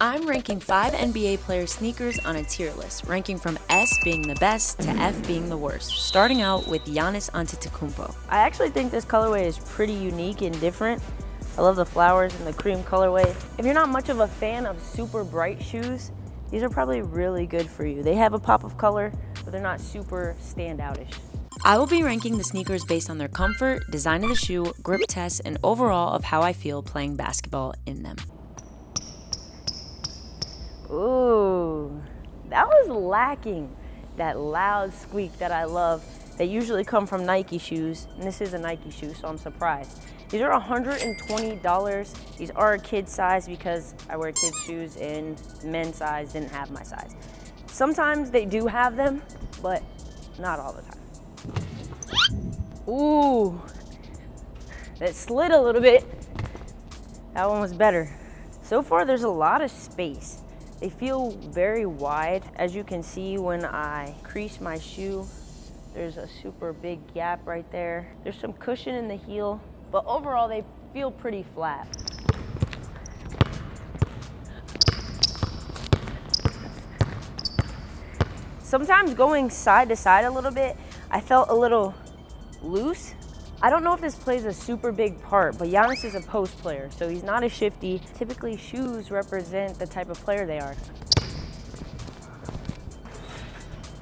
I'm ranking 5 NBA player sneakers on a tier list, ranking from S being the best to F being the worst, starting out with Giannis Antetokounmpo. I actually think this colorway is pretty unique and different. I love the flowers and the cream colorway. If you're not much of a fan of super bright shoes, these are probably really good for you. They have a pop of color, but they're not super standoutish. I will be ranking the sneakers based on their comfort, design of the shoe, grip test, and overall of how I feel playing basketball in them. Ooh, that was lacking that loud squeak that I love that usually come from Nike shoes, and this is a Nike shoe, so I'm surprised. These are $120. These are a kid size because I wear kids shoes and men's size didn't have my size. Sometimes they do have them, but not all the time. Ooh, that slid a little bit. That one was better. So far, there's a lot of space. They feel very wide. As you can see when I crease my shoe, there's a super big gap right there. There's some cushion in the heel, but overall they feel pretty flat. Sometimes going side to side a little bit, I felt a little loose. I don't know if this plays a super big part, but Giannis is a post player, so he's not a shifty. Typically, shoes represent the type of player they are.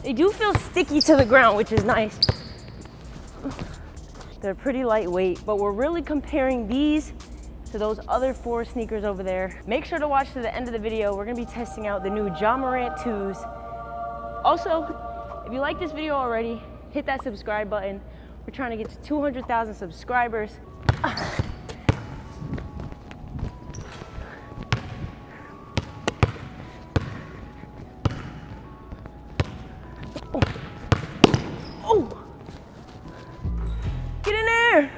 They do feel sticky to the ground, which is nice. They're pretty lightweight, but we're really comparing these to those other 4 sneakers over there. Make sure to watch to the end of the video. We're gonna be testing out the new Ja Morant 2s. Also, if you like this video already, hit that subscribe button. We're trying to get to 200,000 subscribers. Oh! Get in there!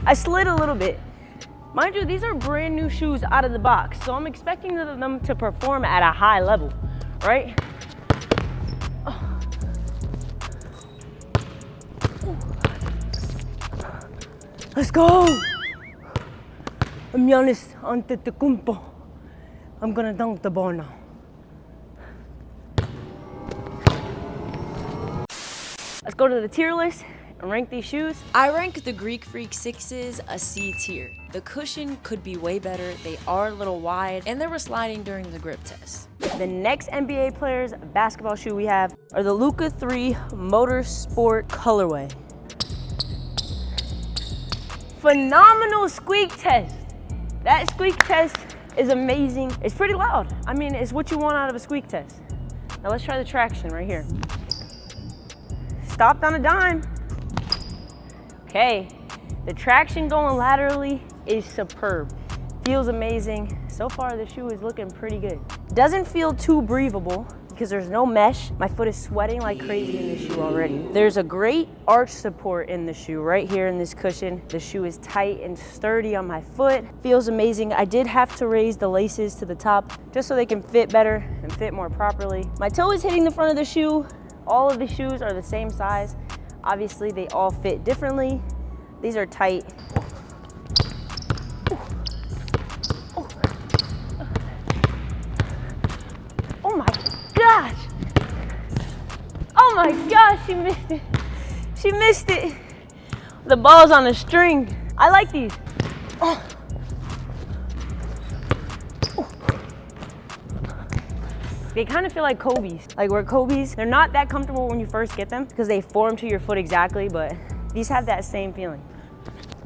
I slid a little bit. Mind you, these are brand new shoes out of the box, so I'm expecting them to perform at a high level, right? Let's go! I'm Giannis Antetokounmpo. I'm gonna dunk the ball now. Let's go to the tier list and rank these shoes. I rank the Greek Freak 6s a C tier. The cushion could be way better. They are a little wide and they were sliding during the grip test. The next NBA player's basketball shoe we have are the Luka 3 Motorsport colorway. Phenomenal squeak test. That squeak test is amazing. It's pretty loud. I mean, it's what you want out of a squeak test. Now let's try the traction right here. Stopped on a dime. Okay, the traction going laterally is superb. Feels amazing. So far, the shoe is looking pretty good. Doesn't feel too breathable because there's no mesh. My foot is sweating like crazy in this shoe already. There's a great arch support in the shoe right here in this cushion. The shoe is tight and sturdy on my foot. Feels amazing. I did have to raise the laces to the top just so they can fit better and fit more properly. My toe is hitting the front of the shoe. All of the shoes are the same size. Obviously, they all fit differently. These are tight. Oh my gosh! Oh my gosh, she missed it. She missed it. The ball's on a string. I like these. Oh. They kind of feel like Kobe's. Like where Kobe's, they're not that comfortable when you first get them because they form to your foot exactly, but these have that same feeling.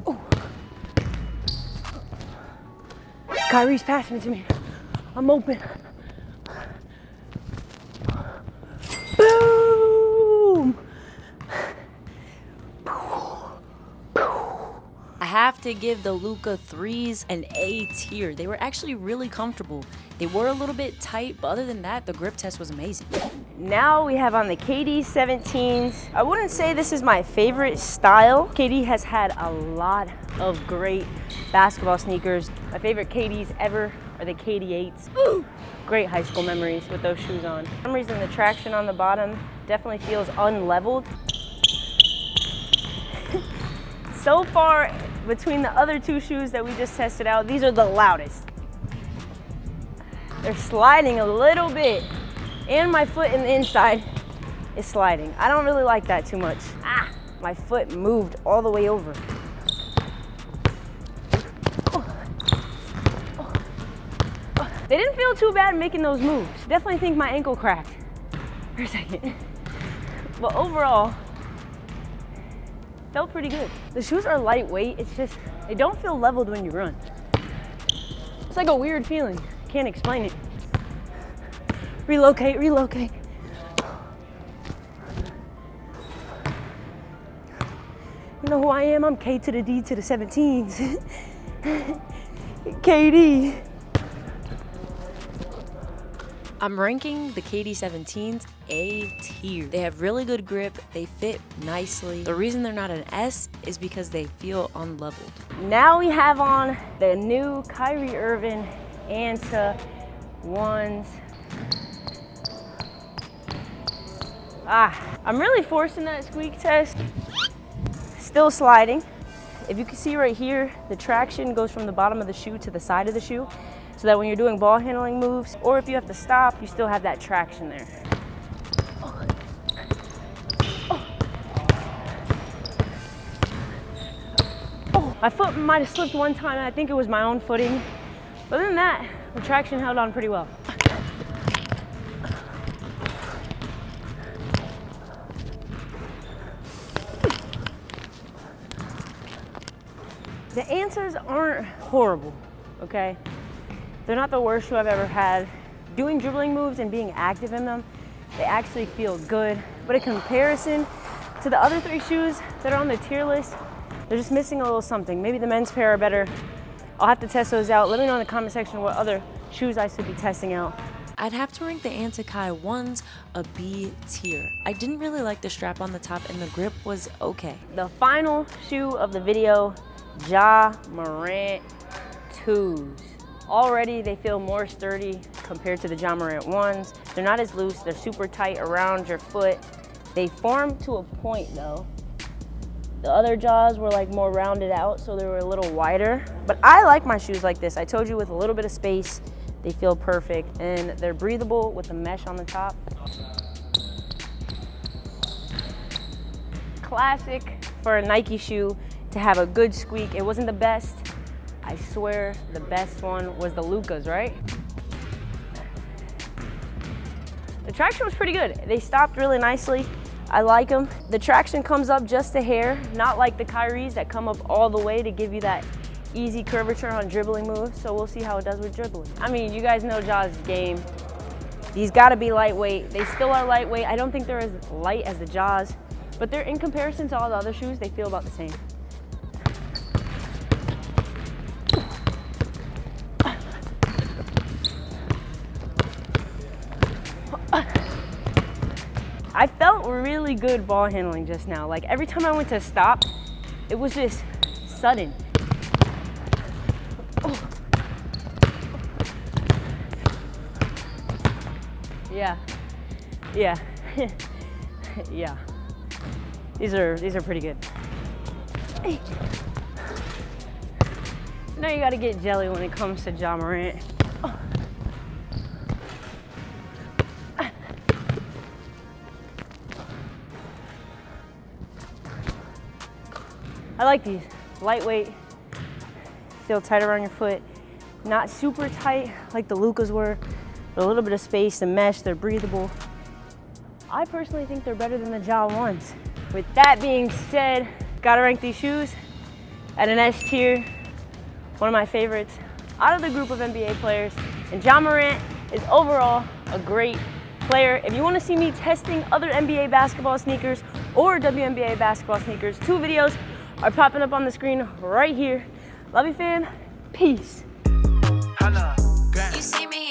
Oh. Kyrie's passing it to me. I'm open. Boom! I have to give the Luka 3s an A tier. They were actually really comfortable. They were a little bit tight, but other than that, the grip test was amazing. Now we have on the KD 17s. I wouldn't say this is my favorite style. KD has had a lot of great basketball sneakers. My favorite KDs ever are the KD 8s. Ooh. Great high school memories with those shoes on. For some reason, the traction on the bottom definitely feels unleveled. So far, between the other 2 shoes that we just tested out, these are the loudest. They're sliding a little bit, and my foot in the inside is sliding. I don't really like that too much. Ah, my foot moved all the way over. They didn't feel too bad making those moves. Definitely think my ankle cracked for a second. But overall, felt pretty good. The shoes are lightweight. It's just, they don't feel leveled when you run. It's like a weird feeling. Can't explain it. Relocate, relocate. You know who I am? I'm K to the D to the 17s. KD. I'm ranking the KD 17s A tier. They have really good grip, they fit nicely. The reason they're not an S is because they feel unleveled. Now we have on the new Kyrie Irving Anta ones. I'm really forcing that squeak test. Still sliding. If you can see right here, the traction goes from the bottom of the shoe to the side of the shoe, so that when you're doing ball handling moves, or if you have to stop, you still have that traction there. My foot might have slipped one time, and I think it was my own footing. But other than that, the traction held on pretty well. The answers aren't horrible, okay? They're not the worst shoe I've ever had. Doing dribbling moves and being active in them, they actually feel good. But in comparison to the other 3 shoes that are on the tier list, they're just missing a little something. Maybe the men's pair are better. I'll have to test those out. Let me know in the comment section what other shoes I should be testing out. I'd have to rank the Anta Kai ones a B tier. I didn't really like the strap on the top, and the grip was okay. The final shoe of the video, Ja Morant 2s. Already they feel more sturdy compared to the Ja Morant ones. They're not as loose, they're super tight around your foot. They form to a point though. The other Jaws were like more rounded out, so they were a little wider. But I like my shoes like this. I told you, with a little bit of space, they feel perfect, and they're breathable with the mesh on the top. Classic for a Nike shoe to have a good squeak. It wasn't the best. I swear the best one was the Lukas, right? The traction was pretty good. They stopped really nicely. I like them. The traction comes up just a hair, not like the Kyries that come up all the way to give you that easy curvature on dribbling moves. So we'll see how it does with dribbling. I mean, you guys know Ja's game. These gotta be lightweight. They still are lightweight. I don't think they're as light as the Ja's, but they're, in comparison to all the other shoes, they feel about the same. I felt really good ball handling just now. Like every time I went to stop, it was just sudden. Yeah, yeah, yeah. These are pretty good. Now you gotta get jelly when it comes to Ja Morant. I like these, lightweight, feel tight around your foot, not super tight like the Lukas were, but a little bit of space, the mesh, they're breathable. I personally think they're better than the Ja ones. With that being said, gotta rank these shoes at an S tier, one of my favorites out of the group of NBA players, and Ja Morant is overall a great player. If you wanna see me testing other NBA basketball sneakers or WNBA basketball sneakers, 2 videos are popping up on the screen right here. Love you, fam. Peace. You see me